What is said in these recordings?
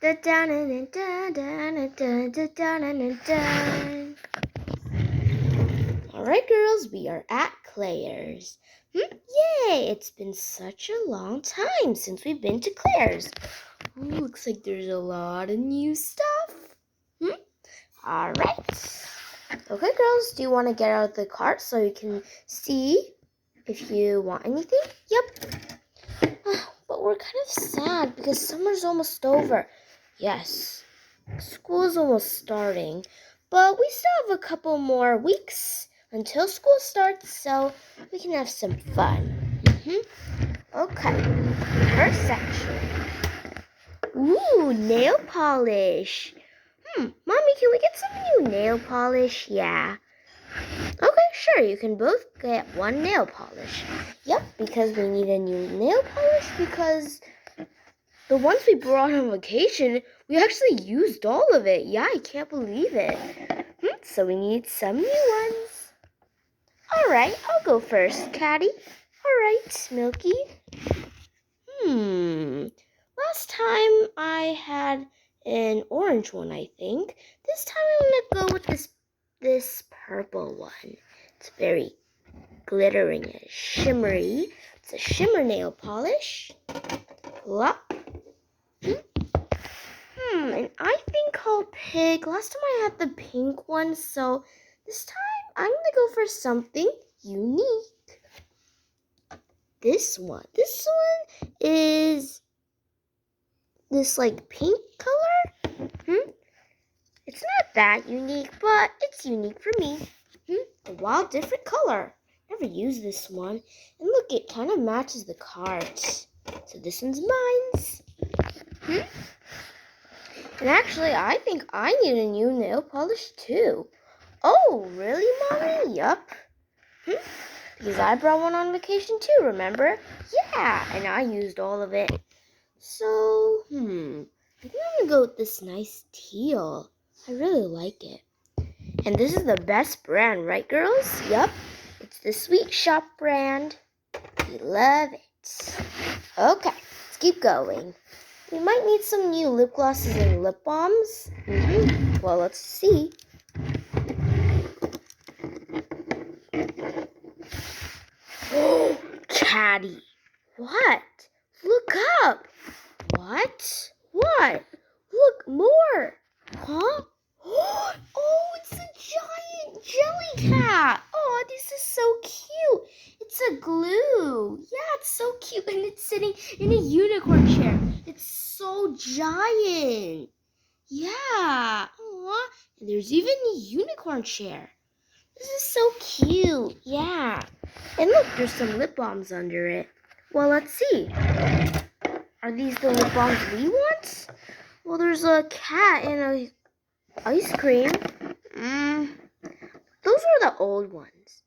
Alright, girls, we are at Claire's. Yay! It's been such a long time since we've been to Claire's. Looks like there's a lot of new stuff. Alright. Okay, girls, do you want to get out of the cart so you can see if you want anything? Yep. But we're kind of sad because summer's almost over. Yes, school's almost starting, but we still have a couple more weeks until school starts, so we can have some fun. Okay, first section. Ooh, nail polish. Mommy, can we get some new nail polish? Yeah. Okay, sure, you can both get one nail polish. Yep, because we need a new nail polish because the ones we brought on vacation, we actually used all of it. Yeah, I can't believe it. So we need some new ones. All right, I'll go first, Catty. All right, Milky. Last time I had an orange one, I think. This time I'm gonna go with this purple one. It's very glittering and shimmery. It's a shimmer nail polish. Plop. And I think I'll pick, last time I had the pink one, so this time I'm going to go for something unique. This one is this like pink color. It's not that unique, but it's unique for me. A wild different color. Never used this one. And look, it kind of matches the cart. So this one's mine. And actually, I think I need a new nail polish too. Oh, really, Mommy? Yup. Because I brought one on vacation too, remember? Yeah, and I used all of it. So, I think I'm going to go with this nice teal. I really like it. And this is the best brand, right, girls? Yup. It's the Sweet Shop brand. We love it. Okay, let's keep going. We might need some new lip glosses and lip balms. Well, let's see. Oh, Catty. What? Look up. What? What? Look, more. Huh? Oh, it's a giant jelly cat. Oh, this is so cute. It's a glue. Yeah, it's so cute. And it's sitting in a unicorn chair. It's so giant. Yeah. Aww. And there's even a unicorn chair. This is so cute. Yeah. And look, there's some lip balms under it. Well, let's see. Are these the lip balms we want? Well, there's a cat and a ice cream. Those are the old ones.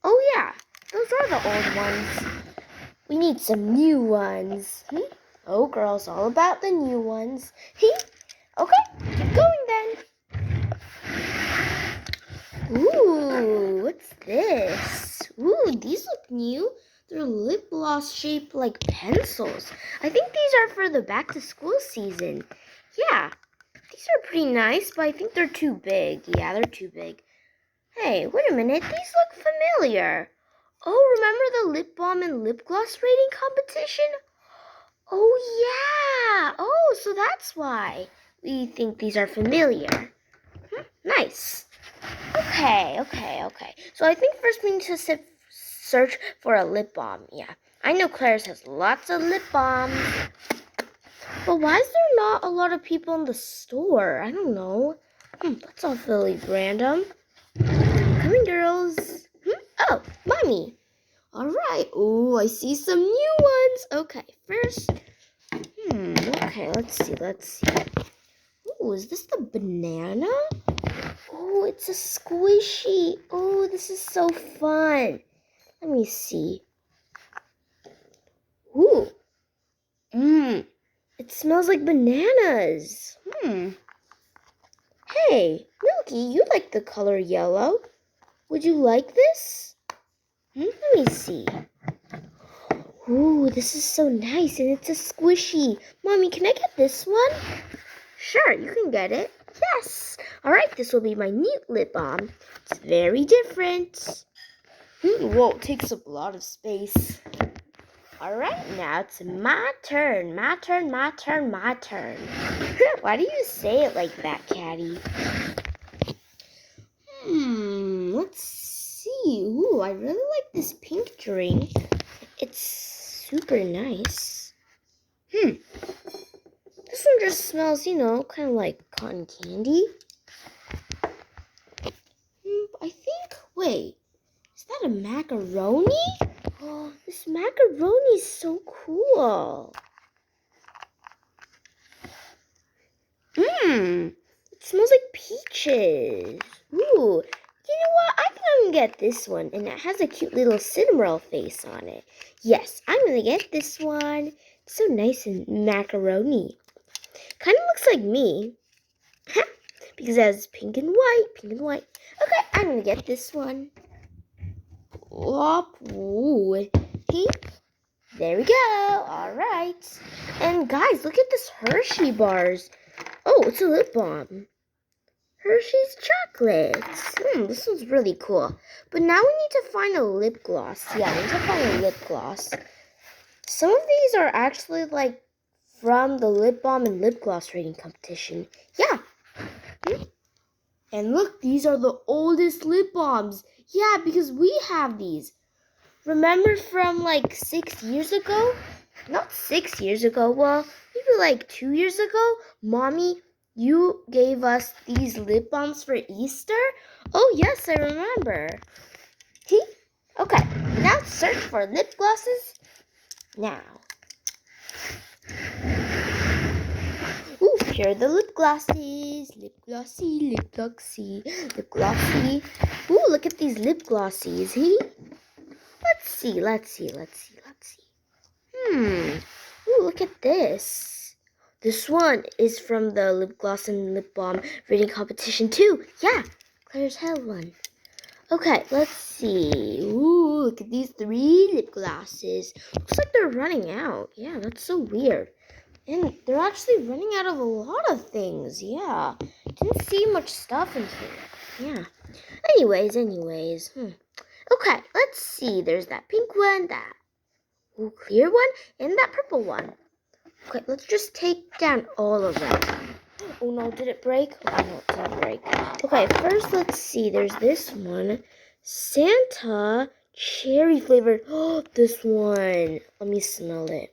Oh, yeah. Those are the old ones. We need some new ones. Oh, girls, all about the new ones. Okay, keep going then. Ooh, what's this? Ooh, these look new. They're lip gloss shaped like pencils. I think these are for the back to school season. Yeah, these are pretty nice, but I think they're too big. Yeah, they're too big. Hey, wait a minute. These look familiar. Oh, remember the lip balm and lip gloss rating competition? Oh, yeah. Oh, so that's why we think these are familiar. Nice. Okay. So I think first we need to search for a lip balm. Yeah, I know Claire's has lots of lip balms. But why is there not a lot of people in the store? I don't know. That's awfully random. Come in, girls. Oh, Mommy. All right. Oh, I see some new ones. Okay, first. Okay, let's see. Oh, is this the banana? Oh, it's a squishy. Oh, this is so fun. Let me see. Ooh. It smells like bananas. Hey, Milky, you like the color yellow. Would you like this? Let me see. Ooh, this is so nice, and it's a squishy. Mommy, can I get this one? Sure, you can get it. Yes. All right, this will be my new lip balm. It's very different. Whoa, it takes up a lot of space. All right, now it's my turn. My turn. Why do you say it like that, Catty? Let's see. Ooh, I really like this pink drink. It's super nice. This one just smells, kind of like cotton candy. I think, wait, is that a macaroni? Oh, this macaroni is so cool. It smells like peaches. Ooh, you know what? I think I'm gonna get this one, and it has a cute little Cinderella face on it. Yes, I'm gonna get this one. It's so nice and macaroni. Kind of looks like me. Because it has pink and white. Okay, I'm gonna get this one. Ooh, pink. There we go. All right. And guys, look at this Hershey bars. Oh, it's a lip balm. Hershey's chocolates. This one's really cool. But now we need to find a lip gloss. Yeah, we need to find a lip gloss. Some of these are actually like from the lip balm and lip gloss rating competition. Yeah. And look, these are the oldest lip balms. Yeah, because we have these. Remember from like 6 years ago? Not 6 years ago. Well, maybe like 2 years ago. Mommy, you gave us these lip balms for Easter? Oh, yes, I remember. Okay, now search for lip glosses. Now. Ooh, here are the lip glosses. Lip glossy. Ooh, look at these lip glossies. Let's see. Ooh, look at this. This one is from the lip gloss and lip balm rating competition too. Yeah, Claire's held one. Okay, let's see. Ooh, look at these 3 lip glosses. Looks like they're running out. Yeah, that's so weird. And they're actually running out of a lot of things. Yeah, didn't see much stuff in here. Yeah. Anyways. Okay, let's see. There's that pink one, that clear one, and that purple one. Okay, let's just take down all of them. Oh no, did it break? Oh no, it didn't break. Okay, first let's see. There's this one. Santa cherry flavored. Oh, this one. Let me smell it.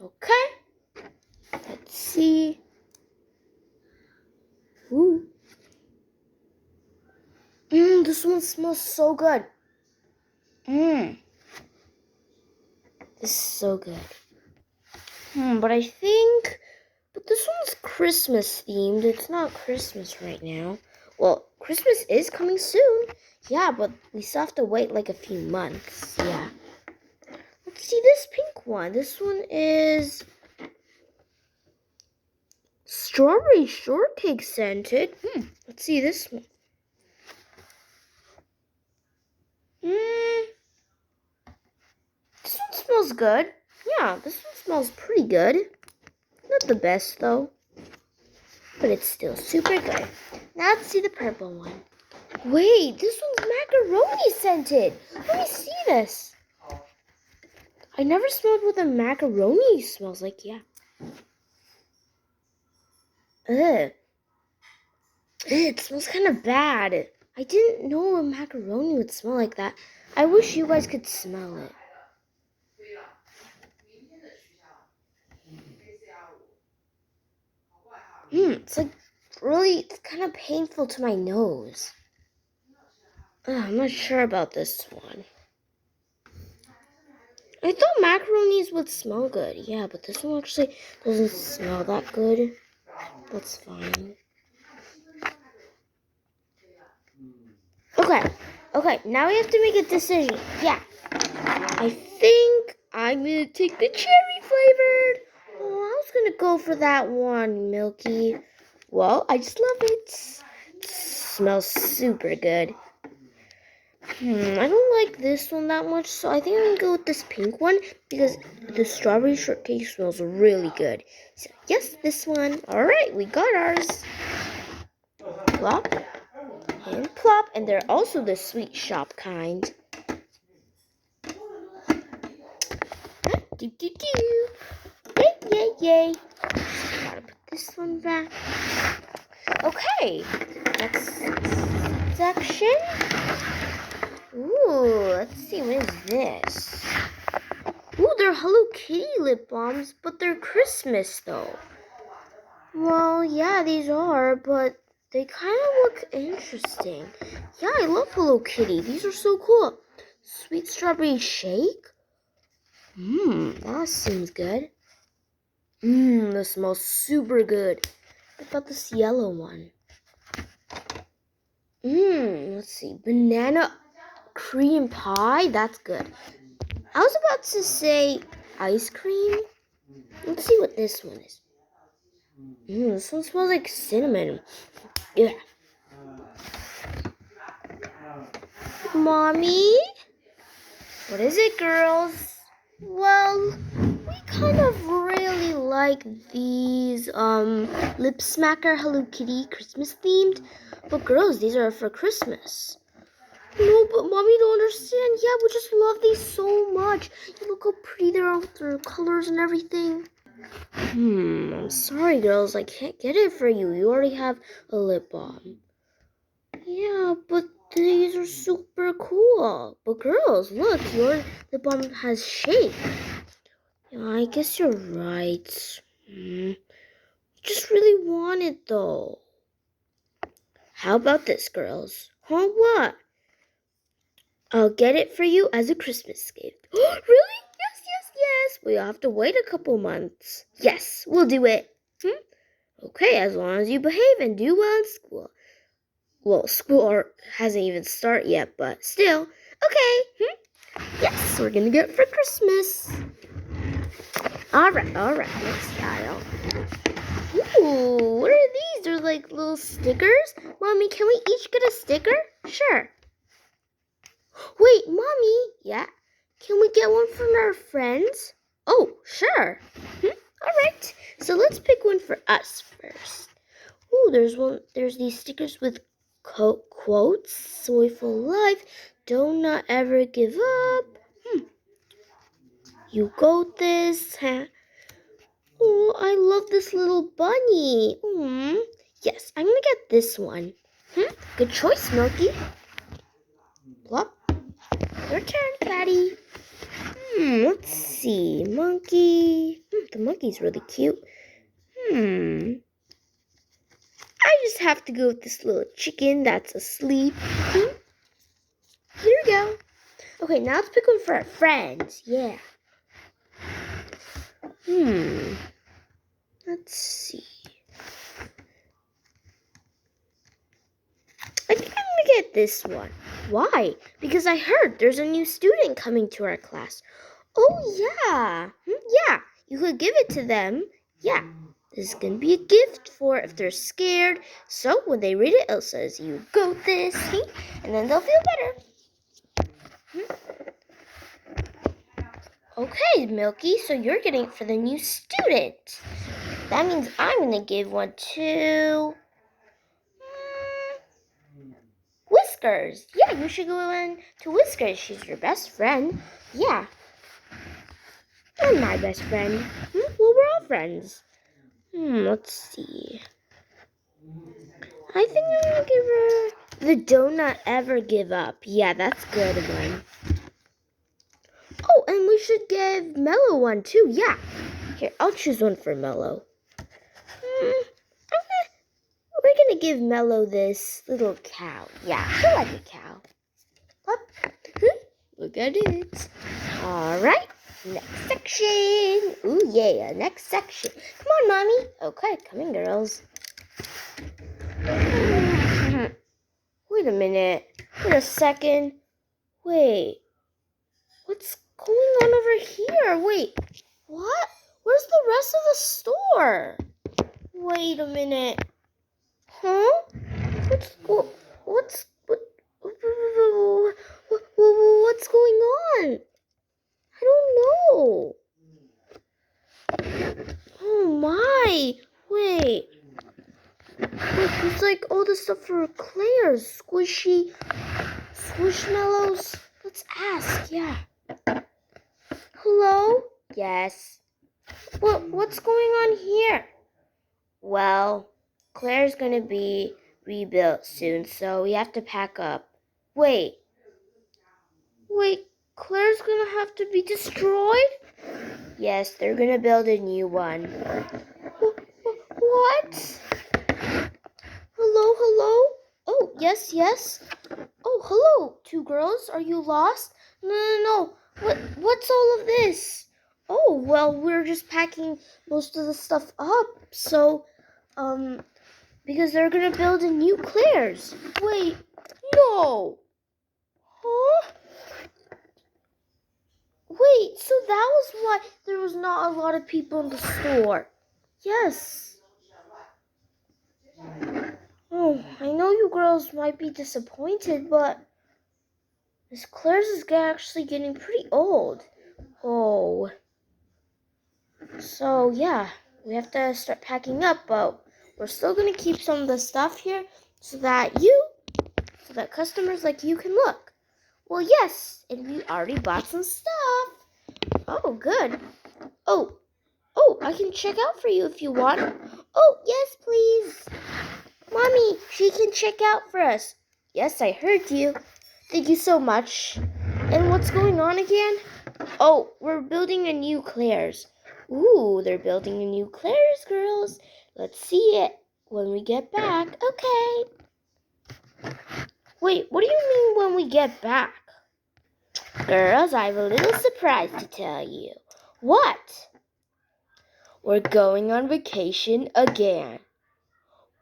Okay. Let's see. Ooh. This one smells so good. This is so good. But this one's Christmas themed. It's not Christmas right now. Well, Christmas is coming soon. Yeah, but we still have to wait like a few months. Yeah. Let's see this pink one. This one is strawberry shortcake scented. Let's see this one. This one smells good. Yeah, this one smells pretty good. Not the best though, but it's still super good. Now let's see the purple one. Wait, this one's macaroni scented. Let me see this. I never smelled what a macaroni smells like. Yeah. Ugh. It smells kind of bad. I didn't know a macaroni would smell like that. I wish you guys could smell it. It's like it's kind of painful to my nose. I'm not sure about this one. I thought macaronis would smell good. Yeah, but this one actually doesn't smell that good. That's fine. Okay, now we have to make a decision. Yeah, I think I'm going to take the cherry flavored. Oh, I was going to go for that one, Milky. Well, I just love it. It smells super good. I don't like this one that much, so I think I'm gonna go with this pink one because the strawberry shortcake smells really good. So yes, this one. All right, we got ours. Plop and plop, and they're also the sweet shop kind. Do do do. Yay yay yay. Gotta put this one back. Okay, next section. Ooh, let's see, what is this? Ooh, they're Hello Kitty lip balms, but they're Christmas though. Well, yeah, these are, but they kind of look interesting. Yeah, I love Hello Kitty. These are so cool. Sweet strawberry shake? That seems good. This smells super good. What about this yellow one? Let's see. Banana cream pie? That's good. I was about to say ice cream. Let's see what this one is. This one smells like cinnamon. Yeah. Mommy? What is it, girls? Well, we kind of really like these lip smacker Hello Kitty Christmas themed. But girls, these are for Christmas. No, but Mommy don't understand. Yeah, we just love these so much. You look how pretty they are with their colors and everything. I'm sorry, girls. I can't get it for you. You already have a lip balm. Yeah, but these are super cool. But girls, look, your lip balm has shape. Yeah, I guess you're right. Just really want it though. How about this, girls? Huh, what? I'll get it for you as a Christmas gift. Really? Yes, yes, yes. We'll have to wait a couple months. Yes, we'll do it. Okay, as long as you behave and do well in school. Well, school hasn't even started yet, but still. Okay. Yes, we're gonna get it for Christmas. Alright, next aisle. Ooh, what are these? They're like little stickers. Mommy, can we each get a sticker? Sure. Wait, Mommy. Yeah? Can we get one from our friends? Oh, sure. Alright, so let's pick one for us first. Ooh, there's these stickers with quotes. Joyful life, do not ever give up. You got this. Oh, I love this little bunny. Yes, I'm gonna get this one. Good choice, Milky. Plop. Your turn, Catty. Let's see. Monkey. The monkey's really cute. I just have to go with this little chicken that's asleep. Here we go. Okay, now let's pick one for our friends. Yeah. Let's see. I think I'm gonna get this one. Why? Because I heard there's a new student coming to our class. Oh, yeah. Yeah, you could give it to them. Yeah, this is gonna be a gift for if they're scared. So when they read it says, you got this, and then they'll feel better. Okay, Milky, so you're getting it for the new student. That means I'm gonna give one to Whiskers. Yeah, you should go in to Whiskers. She's your best friend. Yeah. And my best friend. Well, we're all friends. Let's see. I think I'm gonna give her the do not ever give up. Yeah, that's a good one. Oh, and we should give Mellow one too. Yeah. Here, I'll choose one for Mellow. We're gonna give Mellow this little cow. Yeah, I like a cow. Look at it. Alright, next section. Ooh, yeah, next section. Come on, Mommy. Okay, come in, girls. Wait a minute. Wait a second. Wait. What's going on over here? Wait. What? Where's the rest of the store? Wait a minute. Huh? What? what's going on? I don't know. Oh my. Wait. It's like all the stuff for Claire's. Squishy. Squishmallows. Let's ask. Yeah. Hello? Yes. What's going on here? Well, Claire's gonna be rebuilt soon, so we have to pack up. Wait, Claire's gonna have to be destroyed? Yes, they're gonna build a new one. What? Hello? Oh, yes. Oh, hello, two girls. Are you lost? No. What's all of this? Oh, well, we're just packing most of the stuff up, so, because they're gonna build a new Claire's. Wait, no. Huh? Wait, so that was why there was not a lot of people in the store. Yes. Oh, I know you girls might be disappointed, but Miss Claire's is actually getting pretty old. Oh. So, yeah, we have to start packing up, but we're still going to keep some of the stuff here so that customers like you can look. Well, yes, and we already bought some stuff. Oh, good. Oh, I can check out for you if you want. Oh, yes, please. Mommy, she can check out for us. Yes, I heard you. Thank you so much. And what's going on again? Oh, we're building a new Claire's. Ooh, they're building a new Claire's, girls. Let's see it when we get back. Okay. Wait, what do you mean when we get back? Girls, I have a little surprise to tell you. What? We're going on vacation again.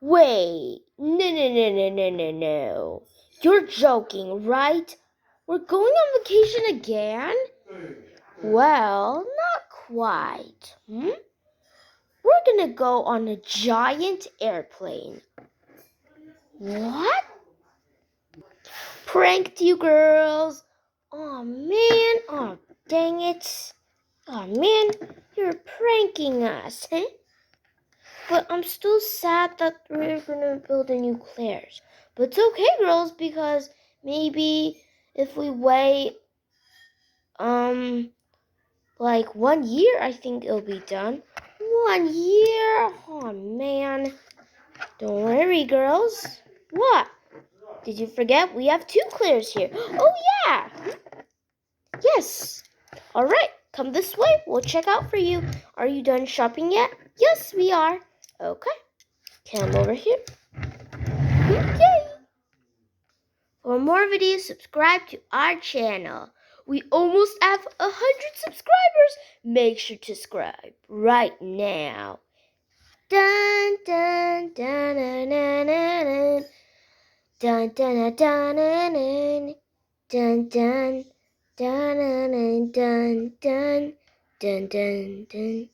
Wait, no. You're joking, right? We're going on vacation again? Well, not quite. We're gonna go on a giant airplane. What? Pranked you girls. Oh man, oh dang it. Oh man, you're pranking us, huh? But I'm still sad that we're gonna build a new Claire's. But it's okay, girls, because maybe if we wait, like 1 year, I think it'll be done. 1 year? Oh man. Don't worry, girls. What? Did you forget? We have 2 Claire's here. Oh yeah. Yes. All right. Come this way. We'll check out for you. Are you done shopping yet? Yes, we are. Okay. Come over here. Yay! For more videos, subscribe to our channel. We almost have 100 subscribers. Make sure to subscribe right now. Dun dun dun dun dun dun dun dun dun dun dun dun dun dun dun dun dun dun dun.